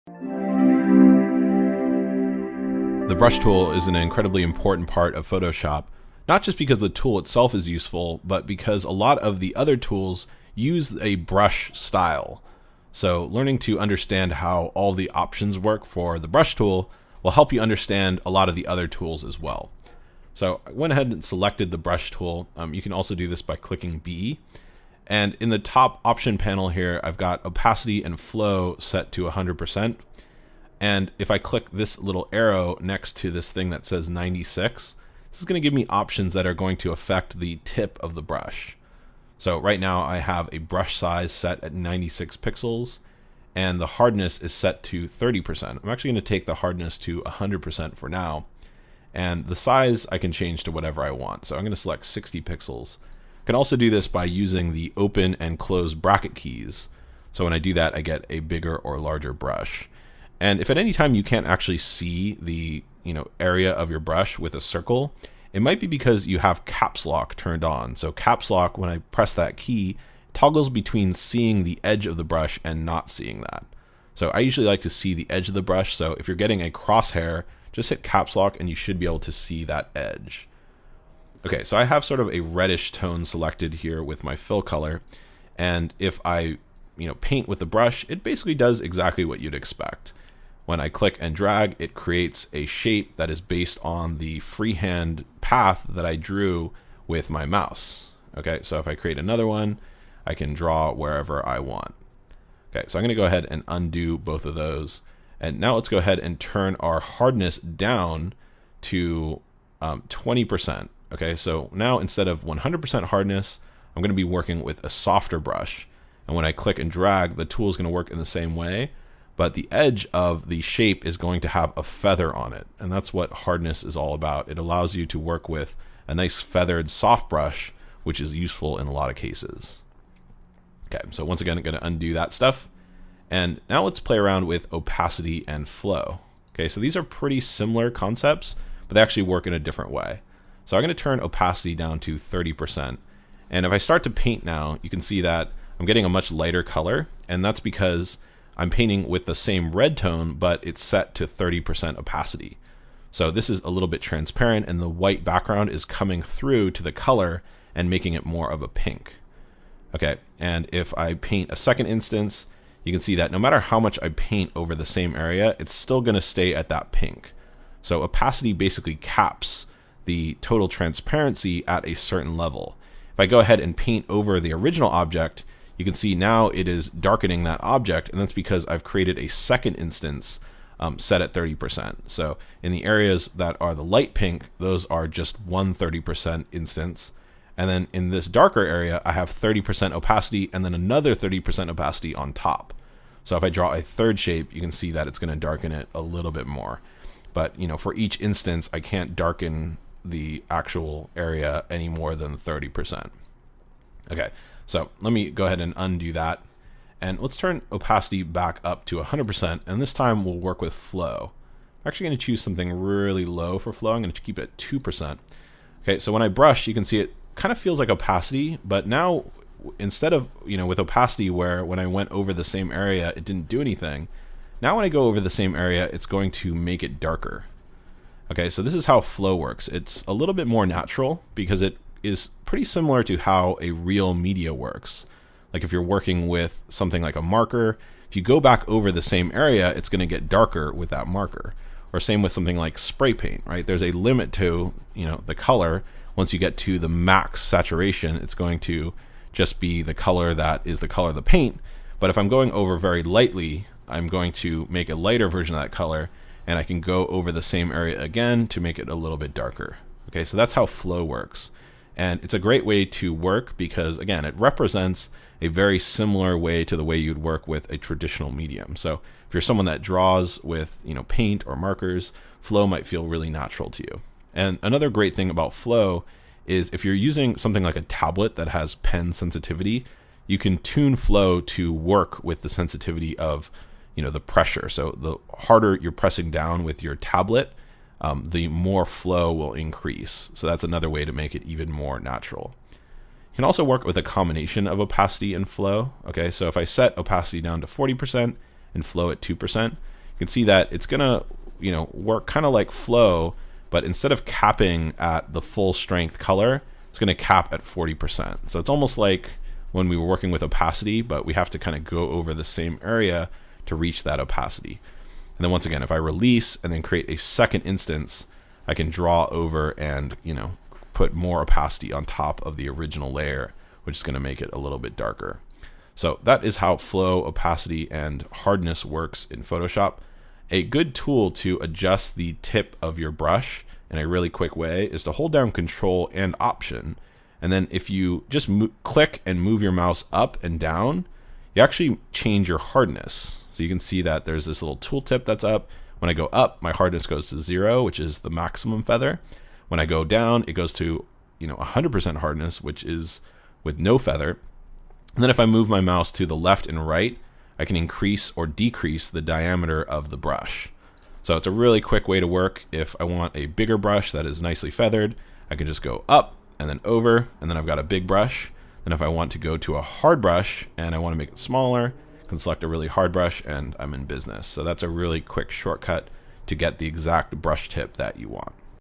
The brush tool is an incredibly important part of Photoshop, not just because the tool itself is useful, but because a lot of the other tools use a brush style. So learning to understand how all the options work for the brush tool will help you understand a lot of the other tools as well. So I went ahead and selected the brush tool. You can also do this by clicking B. And in the top option panel here, I've got opacity and flow set to 100%. And if I click this little arrow next to this thing that says 96, this is going to give me options that are going to affect the tip of the brush. So right now I have a brush size set at 96 pixels and the hardness is set to 30%. I'm actually going to take the hardness to 100% for now. And the size I can change to whatever I want. So I'm going to select 60 pixels. I can also do this by using the open and close bracket keys. So when I do that, I get a bigger or larger brush. And if at any time you can't actually see the area of your brush with a circle, it might be because you have caps lock turned on. So caps lock, when I press that key, toggles between seeing the edge of the brush and not seeing that. So I usually like to see the edge of the brush. So if you're getting a crosshair, just hit caps lock and you should be able to see that edge. Okay, so I have sort of a reddish tone selected here with my fill color. And if I paint with the brush, it basically does exactly what you'd expect. When I click and drag, it creates a shape that is based on the freehand path that I drew with my mouse. Okay, so if I create another one, I can draw wherever I want. Okay, so I'm going to go ahead and undo both of those. And now let's go ahead and turn our hardness down to 20%. Okay, so now instead of 100% hardness, I'm going to be working with a softer brush. And when I click and drag, the tool is going to work in the same way. But the edge of the shape is going to have a feather on it. And that's what hardness is all about. It allows you to work with a nice feathered soft brush, which is useful in a lot of cases. Okay, so once again, I'm going to undo that stuff. And now let's play around with opacity and flow. Okay, so these are pretty similar concepts, but they actually work in a different way. So I'm going to turn opacity down to 30%. And if I start to paint now, you can see that I'm getting a much lighter color. And that's because I'm painting with the same red tone, but it's set to 30% opacity. So this is a little bit transparent and the white background is coming through to the color and making it more of a pink. Okay, and if I paint a second instance, you can see that no matter how much I paint over the same area, it's still going to stay at that pink. So opacity basically caps the total transparency at a certain level. If I go ahead and paint over the original object, you can see now it is darkening that object, and that's because I've created a second instance set at 30%. So in the areas that are the light pink, those are just one 30% instance. And then in this darker area, I have 30% opacity and then another 30% opacity on top. So if I draw a third shape, you can see that it's going to darken it a little bit more. But for each instance, I can't darken the actual area any more than 30%. Okay. So let me go ahead and undo that. And let's turn opacity back up to 100%. And this time we'll work with flow. I'm actually going to choose something really low for flow. I'm going to keep it at 2%. Okay, so when I brush, you can see it kind of feels like opacity. But now instead of, with opacity where when I went over the same area, it didn't do anything. Now when I go over the same area, it's going to make it darker. Okay, so this is how flow works. It's a little bit more natural because it is pretty similar to how a real media works. Like if you're working with something like a marker, if you go back over the same area, it's going to get darker with that marker. Or same with something like spray paint, right? There's a limit to, the color. Once you get to the max saturation, it's going to just be the color that is the color of the paint. But if I'm going over very lightly, I'm going to make a lighter version of that color, and I can go over the same area again to make it a little bit darker. Okay, so that's how flow works. And it's a great way to work because, again, it represents a very similar way to the way you'd work with a traditional medium. So if you're someone that draws with, paint or markers, flow might feel really natural to you. And another great thing about flow is if you're using something like a tablet that has pen sensitivity, you can tune flow to work with the sensitivity of, the pressure. So the harder you're pressing down with your tablet, the more flow will increase. So that's another way to make it even more natural. You can also work with a combination of opacity and flow. Okay, so if I set opacity down to 40% and flow at 2%, you can see that it's gonna, work kind of like Flow, but instead of capping at the full strength color, it's gonna cap at 40%. So it's almost like when we were working with opacity, but we have to kind of go over the same area to reach that opacity. And then once again, if I release and then create a second instance, I can draw over and, put more opacity on top of the original layer, which is going to make it a little bit darker. So that is how flow, opacity, and hardness works in Photoshop. A good tool to adjust the tip of your brush in a really quick way is to hold down Control and Option. And then if you just click and move your mouse up and down, you actually change your hardness. So you can see that there's this little tooltip that's up. When I go up, my hardness goes to 0, which is the maximum feather. When I go down, it goes to 100% hardness, which is with no feather. And then if I move my mouse to the left and right, I can increase or decrease the diameter of the brush. So it's a really quick way to work. If I want a bigger brush that is nicely feathered, I can just go up and then over, and then I've got a big brush. And if I want to go to a hard brush and I want to make it smaller, I can select a really hard brush and I'm in business. So that's a really quick shortcut to get the exact brush tip that you want.